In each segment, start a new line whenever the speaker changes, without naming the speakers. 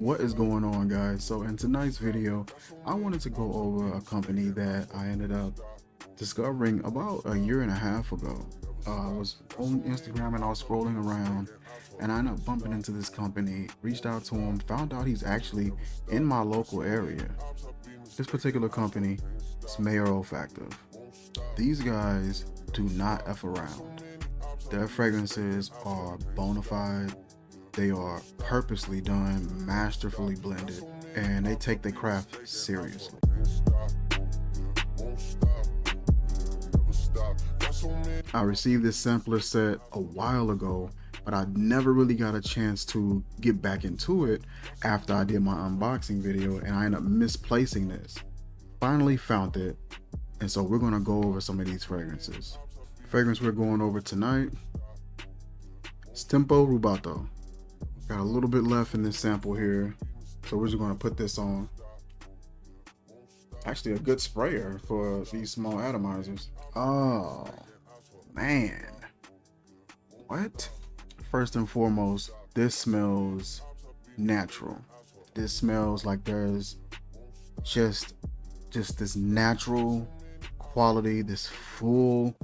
What is going on, guys? So in tonight's video, I wanted to go over a company that I ended up discovering about a year and a half ago. I was on Instagram and I was scrolling around and I ended up bumping into this company, reached out to him, found out he's actually in my local area. This particular company is Maher Olfactive. These guys do not F around. Their fragrances are bona fide. They are purposely done, masterfully blended, and they take their craft seriously. I received this sampler set a while ago, but I never really got a chance to get back into it after I did my unboxing video, and I ended up misplacing this. Finally found it, and so we're gonna go over some of these fragrances. The fragrance we're going over tonight is Tempo Rubato. Got a little bit left in this sample here, so we're just going to put this on. Actually a good sprayer for these small atomizers. Oh man, what? First and foremost, this smells natural. This smells like there's just this natural quality, this full,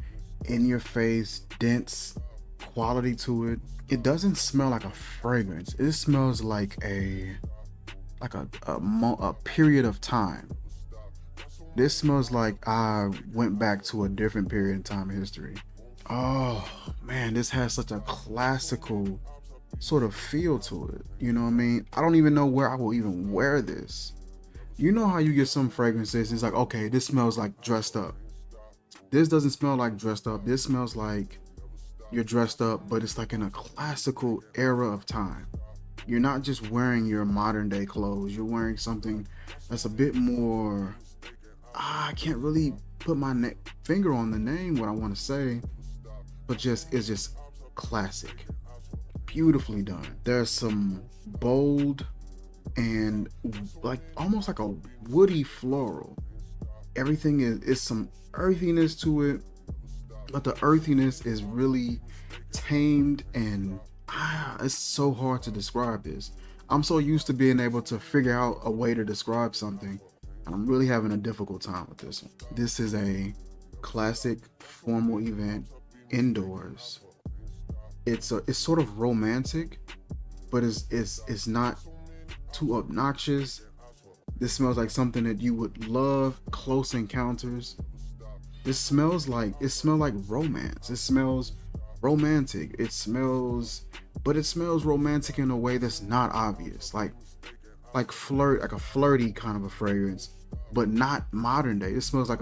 in your face, dense quality to it. It doesn't smell like a fragrance. It smells like a period of time. This smells like I went back to a different period in time history. Oh man, this has such a classical sort of feel to it. You know what I mean? I don't even know where I will even wear this. You know how you get some fragrances, it's like, okay, this smells like dressed up. This doesn't smell like dressed up. This smells like you're dressed up, but it's like in a classical era of time. You're not just wearing your modern day clothes. You're wearing something that's a bit more, I can't really put my finger on the name, what I want to say, but it's just classic, beautifully done. There's some bold and like almost like a woody floral. Everything is some earthiness to it, but the earthiness is really tamed, and it's so hard to describe this. I'm so used to being able to figure out a way to describe something, and I'm really having a difficult time with this one. This is a classic formal event indoors. It's sort of romantic, but it's not too obnoxious. This smells like something that you would love, close encounters. It smells like romance. It smells romantic. It smells romantic in a way that's not obvious. Like a flirty kind of a fragrance, but not modern day. It smells like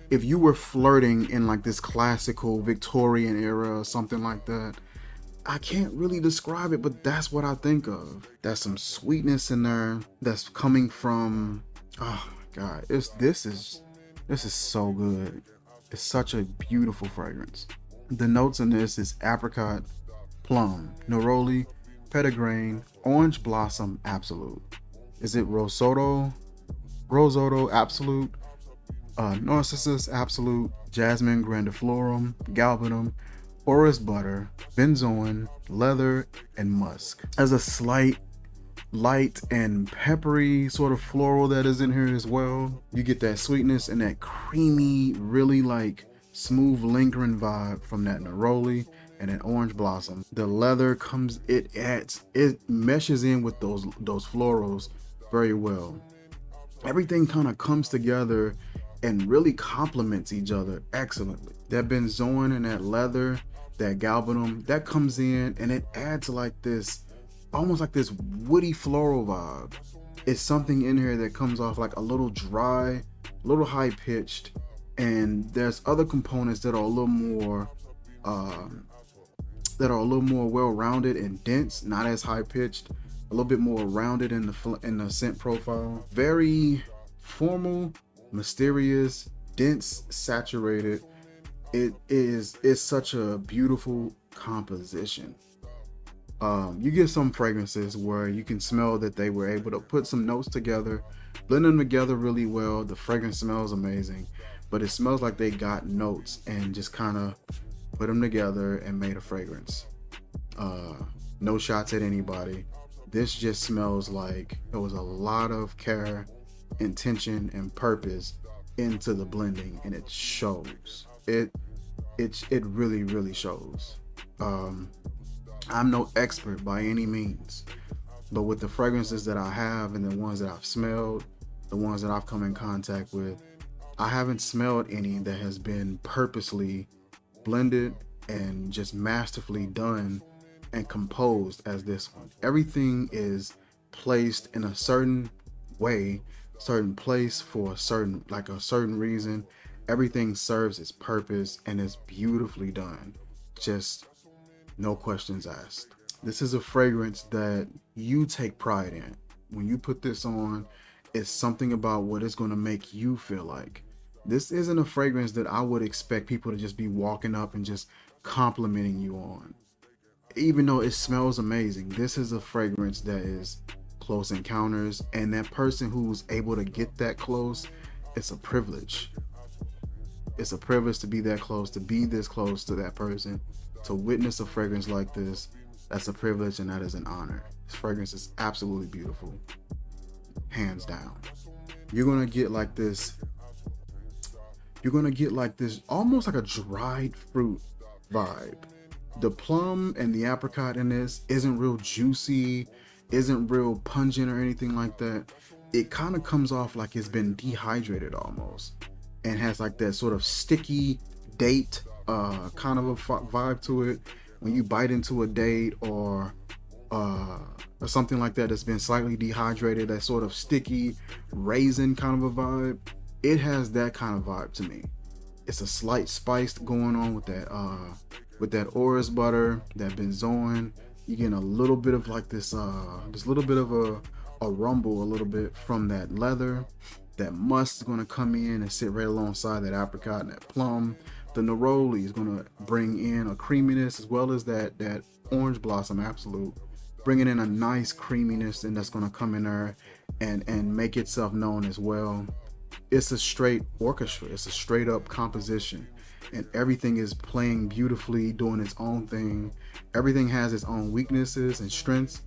if you were flirting in like this classical Victorian era or something like that. I can't really describe it, but that's what I think of. There's some sweetness in there that's coming from, oh my God, this is so good. It's such a beautiful fragrance. The notes in this is apricot, plum, neroli, petitgrain, orange blossom absolute. Is it rosoto absolute, narcissus absolute, jasmine grandiflorum, galbanum, orris butter, benzoin, leather, and musk. As a slight light and peppery sort of floral that is in here as well. You get that sweetness and that creamy, really like smooth lingering vibe from that neroli and that orange blossom. The leather comes, it meshes in with those florals very well. Everything kind of comes together and really complements each other excellently. That benzoin and that leather, that galbanum, that comes in and it adds like this, almost like this woody floral vibe. It's something in here that comes off like a little dry, a little high pitched, and there's other components that are a little more well-rounded and dense, not as high pitched, a little bit more rounded in the scent profile. Very formal, mysterious, dense, saturated. It's such a beautiful composition. You get some fragrances where you can smell that they were able to put some notes together, blend them together really well. The fragrance smells amazing, but it smells like they got notes and just kind of put them together and made a fragrance. No shots at anybody, This just smells like there was a lot of care, intention, and purpose into the blending, and it shows. It really, really shows. Um, I'm no expert by any means, but with the fragrances that I have and the ones that I've smelled, the ones that I've come in contact with, I haven't smelled any that has been purposely blended and just masterfully done and composed as this one. Everything is placed in a certain way, certain place for a certain reason. Everything serves its purpose and is beautifully done. Just no questions asked. This is a fragrance that you take pride in. When you put this on, it's something about what it's going to make you feel like. This isn't a fragrance that I would expect people to just be walking up and just complimenting you on. Even though it smells amazing, this is a fragrance that is close encounters, and that person who's able to get that close, it's a privilege. It's a privilege to be that close, to be this close to that person, to witness a fragrance like this. That's a privilege, and that is an honor. This fragrance is absolutely beautiful, hands down. You're gonna get like this. You're gonna get like this, almost like a dried fruit vibe. The plum and the apricot in this isn't real juicy, isn't real pungent or anything like that. It kind of comes off like it's been dehydrated almost, and has like that sort of sticky date kind of a vibe to it. When you bite into a date or something like that that's been slightly dehydrated, that sort of sticky raisin kind of a vibe, it has that kind of vibe to me. It's a slight spice going on with that orris butter, that benzoin. You're getting a little bit of like this little bit of a rumble a little bit from that leather. That musk is going to come in and sit right alongside that apricot and that plum. The neroli is going to bring in a creaminess, as well as that orange blossom absolute, bringing in a nice creaminess, and that's going to come in there and make itself known as well. It's a straight orchestra. It's a straight up composition, and everything is playing beautifully, doing its own thing. Everything has its own weaknesses and strengths,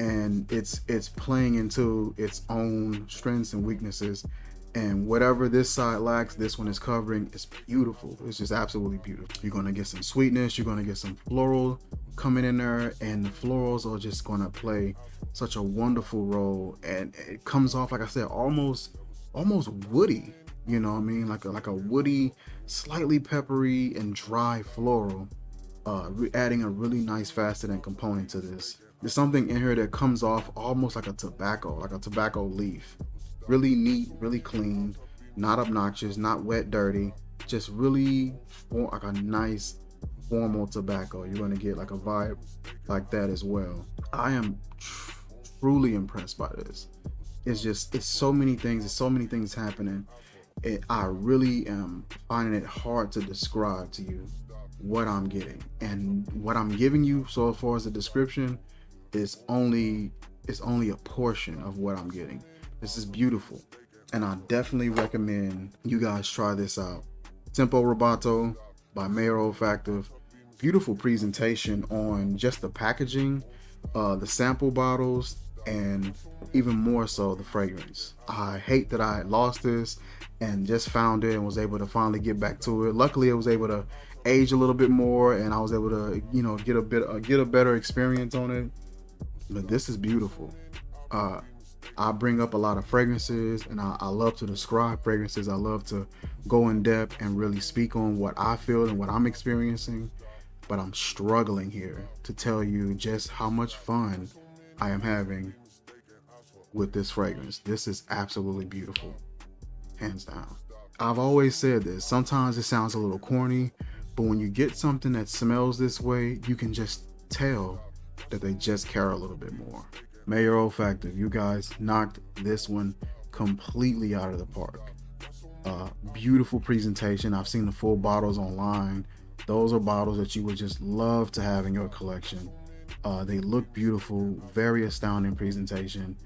and it's playing into its own strengths and weaknesses. And whatever this side lacks, this one is covering. It's beautiful. It's just absolutely beautiful. You're gonna get some sweetness. You're gonna get some floral coming in there, and the florals are just gonna play such a wonderful role. And it comes off, like I said, almost woody. You know what I mean? Like a woody, slightly peppery and dry floral, adding a really nice faceted component to this. There's something in here that comes off almost like a tobacco leaf. Really neat, really clean, not obnoxious, not wet, dirty, just really like a nice formal tobacco. You're going to get like a vibe like that as well. I am truly impressed by this. It's so many things happening. I really am finding it hard to describe to you what I'm getting, and what I'm giving you so far as the description is only a portion of what I'm getting. This is beautiful, and I definitely recommend you guys try this out. Tempo Rubato by Maher Olfactive. Beautiful presentation on just the packaging, the sample bottles, and even more so the fragrance. I hate that I had lost this and just found it and was able to finally get back to it. Luckily, I was able to age a little bit more, and I was able to, get a better experience on it. But this is beautiful. I bring up a lot of fragrances, and I love to describe fragrances. I love to go in depth and really speak on what I feel and what I'm experiencing. But I'm struggling here to tell you just how much fun I am having with this fragrance. This is absolutely beautiful, hands down. I've always said this. Sometimes it sounds a little corny, but when you get something that smells this way, you can just tell that they just care a little bit more. Maher Olfactive, you guys knocked this one completely out of the park. Beautiful presentation. I've seen the full bottles online. Those are bottles that you would just love to have in your collection. They look beautiful, very astounding presentation,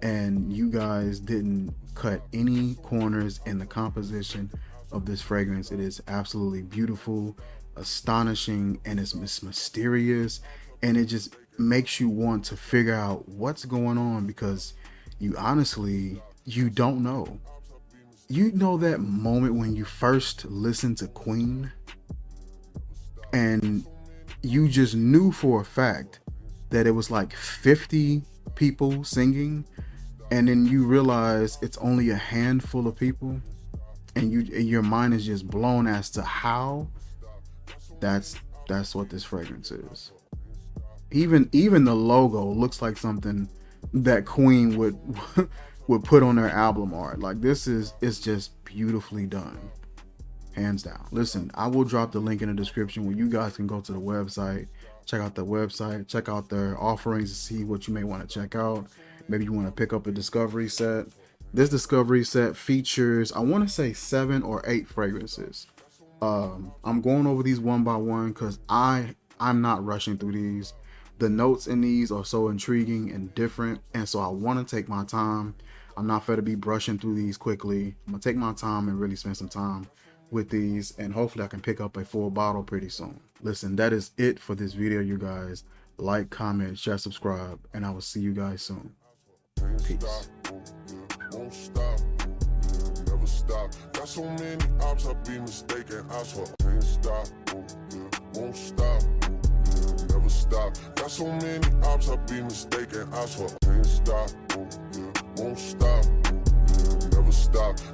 and you guys didn't cut any corners in the composition of this fragrance. It is absolutely beautiful, astonishing, and it's mysterious, and makes you want to figure out what's going on, because you honestly, you don't know. You know that moment when you first listened to Queen and you just knew for a fact that it was like 50 people singing, and then you realize it's only a handful of people, and your mind is just blown as to how. That's what this fragrance is. Even the logo looks like something that Queen would would put on their album art. Like, this is, it's just beautifully done, hands down. Listen, I will drop the link in the description where you guys can go to the website, check out the website, check out their offerings to see what you may want to check out. Maybe you want to pick up a discovery set. This discovery set features, I want to say 7 or 8 fragrances. I'm going over these one by one because I'm not rushing through these. The notes in these are so intriguing and different, and so I want to take my time. I'm not fair to be brushing through these quickly. I'm gonna take my time and really spend some time with these, and hopefully I can pick up a full bottle pretty soon. Listen, that is it for this video, you guys. Like, comment, share, subscribe, and I will see you guys soon. Peace.
Won't stop, never stop. Got so many ops, I be mistaken. I swear, can't stop, won't stop, never stop. Got so many ops, I be mistaken. I swear, can't stop, won't stop, never stop.